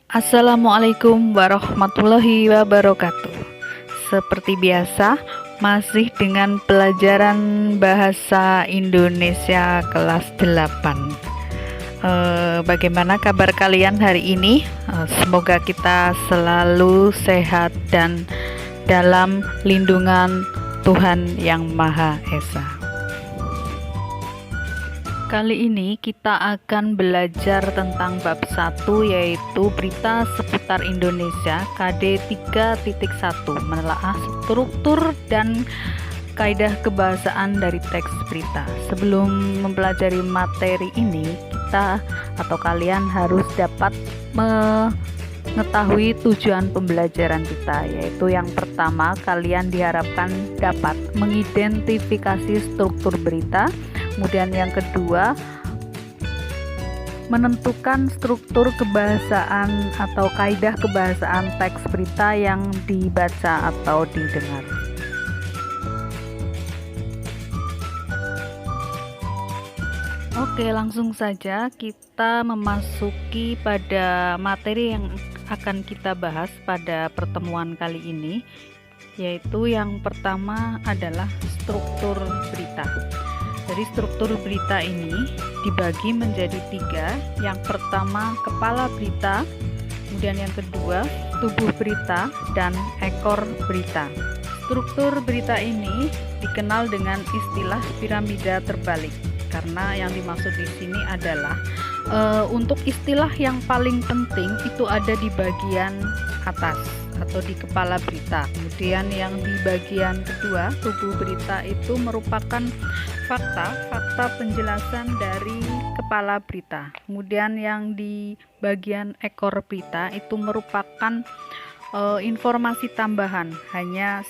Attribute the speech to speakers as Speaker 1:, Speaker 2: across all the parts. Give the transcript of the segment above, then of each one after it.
Speaker 1: Assalamualaikum warahmatullahi wabarakatuh. Seperti biasa, masih dengan pelajaran bahasa Indonesia kelas 8. Bagaimana kabar kalian hari ini? Semoga kita selalu sehat dan dalam lindungan Tuhan Yang Maha Esa. Kali ini kita akan belajar tentang bab 1, yaitu berita seputar Indonesia KD 3.1, menelaah struktur dan kaidah kebahasaan dari teks berita. Sebelum mempelajari materi ini, kita atau kalian harus dapat mengetahui tujuan pembelajaran kita, yaitu yang pertama, kalian diharapkan dapat mengidentifikasi struktur berita. Kemudian yang kedua, menentukan struktur kebahasaan atau kaidah kebahasaan teks berita yang dibaca atau didengar. Oke, langsung saja kita memasuki pada materi yang akan kita bahas pada pertemuan kali ini, yaitu yang pertama adalah struktur berita. Jadi struktur berita ini dibagi menjadi 3. Yang pertama, kepala berita, kemudian yang kedua, tubuh berita, dan ekor berita. Struktur berita ini dikenal dengan istilah piramida terbalik, karena yang dimaksud di sini adalah untuk istilah yang paling penting itu ada di bagian atas atau di kepala berita. Kemudian yang di bagian kedua, tubuh berita, itu merupakan fakta penjelasan dari kepala berita. Kemudian yang di bagian ekor berita itu merupakan informasi tambahan,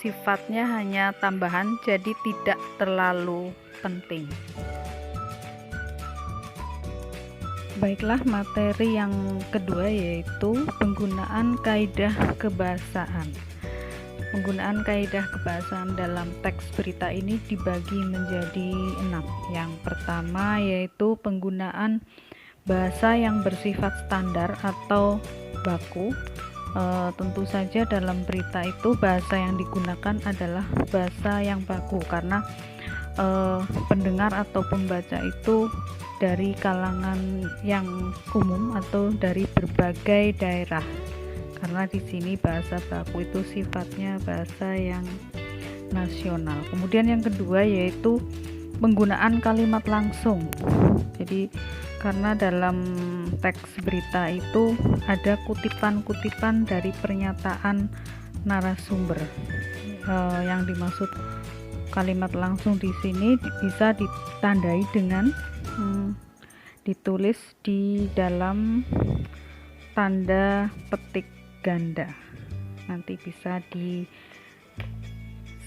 Speaker 1: sifatnya hanya tambahan, jadi tidak terlalu penting. Baiklah, materi yang kedua yaitu penggunaan kaidah kebahasaan. Penggunaan kaidah kebahasaan dalam teks berita ini dibagi menjadi 6. Yang pertama yaitu penggunaan bahasa yang bersifat standar atau baku. Tentu saja dalam berita itu bahasa yang digunakan adalah bahasa yang baku, karena pendengar atau pembaca itu dari kalangan yang umum atau dari berbagai daerah. Karena di sini bahasa baku itu sifatnya bahasa yang nasional. Kemudian yang kedua yaitu penggunaan kalimat langsung. Jadi karena dalam teks berita itu ada kutipan-kutipan dari pernyataan narasumber. Yang dimaksud kalimat langsung di sini bisa ditandai dengan ditulis di dalam tanda petik ganda. Nanti bisa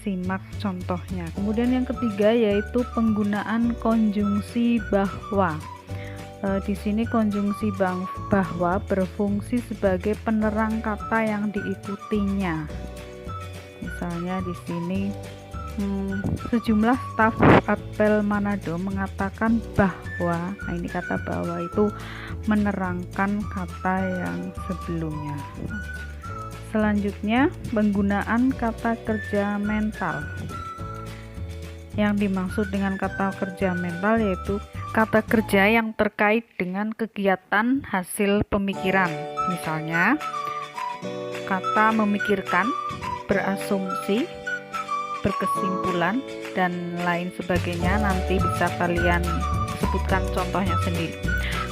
Speaker 1: disimak contohnya. Kemudian yang ketiga yaitu penggunaan konjungsi bahwa. Di sini konjungsi bahwa berfungsi sebagai penerang kata yang diikutinya. Misalnya di sini sejumlah staf apel Manado mengatakan bahwa, ini kata bahwa itu menerangkan kata yang sebelumnya. Selanjutnya, penggunaan kata kerja mental. Yang dimaksud dengan kata kerja mental yaitu kata kerja yang terkait dengan kegiatan hasil pemikiran. Misalnya, kata memikirkan, berasumsi, berkesimpulan, dan lain sebagainya. Nanti bisa kalian sebutkan contohnya sendiri.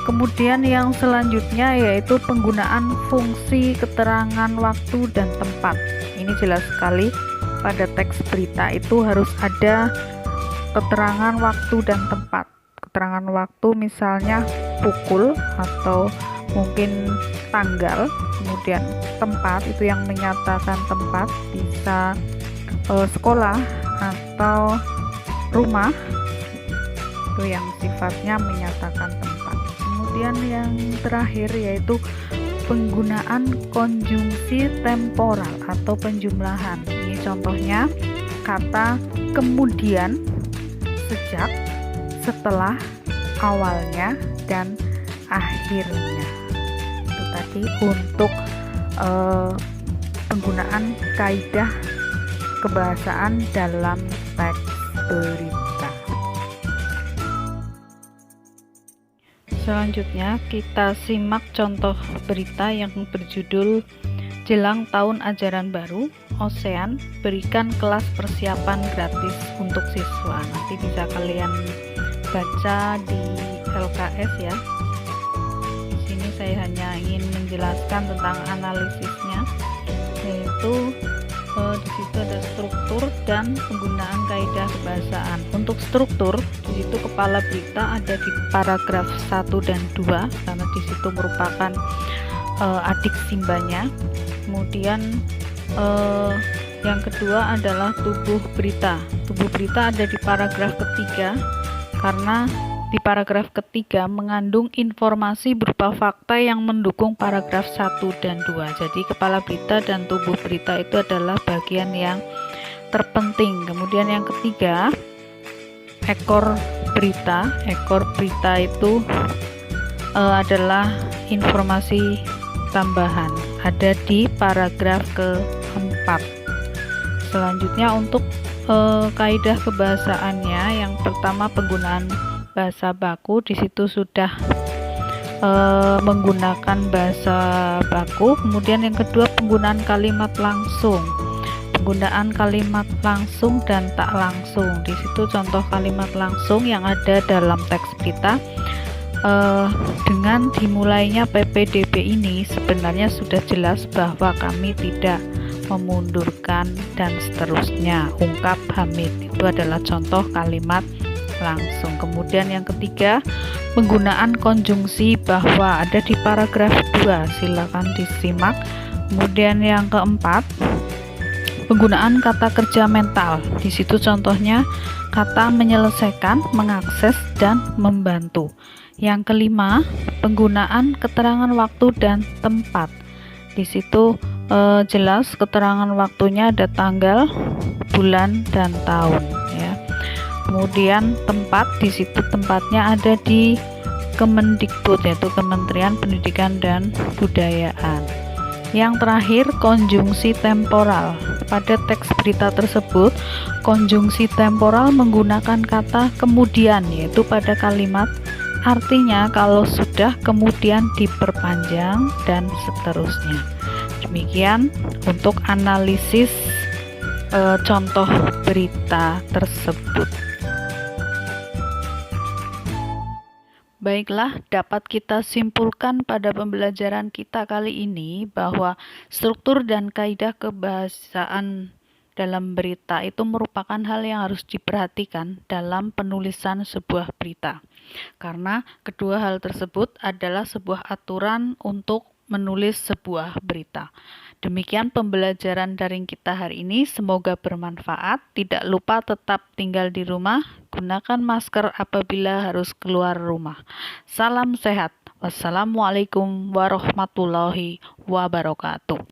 Speaker 1: Kemudian yang selanjutnya yaitu penggunaan fungsi keterangan waktu dan tempat. Ini jelas sekali pada teks berita itu harus ada keterangan waktu dan tempat. Keterangan waktu misalnya pukul atau mungkin tanggal. Kemudian tempat itu yang menyatakan tempat, bisa sekolah atau rumah, itu yang sifatnya menyatakan tempat. Kemudian yang terakhir yaitu penggunaan konjungsi temporal atau penjumlahan. Ini contohnya kata kemudian, sejak, setelah, awalnya, dan akhirnya. Itu tadi nanti untuk penggunaan kaidah kebahasaan dalam teks berita. Selanjutnya kita simak contoh berita yang berjudul Jelang Tahun Ajaran Baru, Ocean berikan kelas persiapan gratis untuk siswa. Nanti bisa kalian baca di LKS ya. Di sini saya hanya ingin menjelaskan tentang analisisnya, yaitu di situ ada struktur dan penggunaan kaidah kebahasaan. Untuk struktur, di situ kepala berita ada di paragraf 1 dan 2 karena di situ merupakan adik simbanya. Kemudian yang kedua adalah tubuh berita. Tubuh berita ada di paragraf ketiga karena di paragraf ketiga mengandung informasi berupa fakta yang mendukung paragraf 1 dan 2. Jadi kepala berita dan tubuh berita itu adalah bagian yang terpenting. Kemudian yang ketiga, ekor berita. Ekor berita itu adalah informasi tambahan, ada di paragraf keempat. Selanjutnya untuk kaidah kebahasaannya, yang pertama penggunaan bahasa baku. Di situ sudah menggunakan bahasa baku. Kemudian yang kedua penggunaan kalimat langsung. Penggunaan kalimat langsung dan tak langsung. Di situ contoh kalimat langsung yang ada dalam teks berita. Dengan dimulainya PPDB ini sebenarnya sudah jelas bahwa kami tidak memundurkan dan seterusnya, ungkap Hamid. Itu adalah contoh kalimat langsung. Kemudian yang ketiga, penggunaan konjungsi bahwa ada di paragraf 2, silakan disimak. Kemudian yang keempat, penggunaan kata kerja mental. Di situ contohnya kata menyelesaikan, mengakses, dan membantu. Yang kelima, penggunaan keterangan waktu dan tempat. Di situ jelas keterangan waktunya ada tanggal, bulan, dan tahun ya. Kemudian tempat, di situ tempatnya ada di Kemendikbud, yaitu Kementerian Pendidikan dan Kebudayaan. Yang terakhir, konjungsi temporal. Pada teks berita tersebut, konjungsi temporal menggunakan kata kemudian, yaitu pada kalimat artinya kalau sudah, kemudian diperpanjang, dan seterusnya. Demikian untuk analisis contoh berita tersebut. Baiklah, dapat kita simpulkan pada pembelajaran kita kali ini bahwa struktur dan kaidah kebahasaan dalam berita itu merupakan hal yang harus diperhatikan dalam penulisan sebuah berita. Karena kedua hal tersebut adalah sebuah aturan untuk menulis sebuah berita. Demikian pembelajaran daring kita hari ini, semoga bermanfaat. Tidak lupa tetap tinggal di rumah, gunakan masker apabila harus keluar rumah. Salam sehat. Wassalamualaikum warahmatullahi wabarakatuh.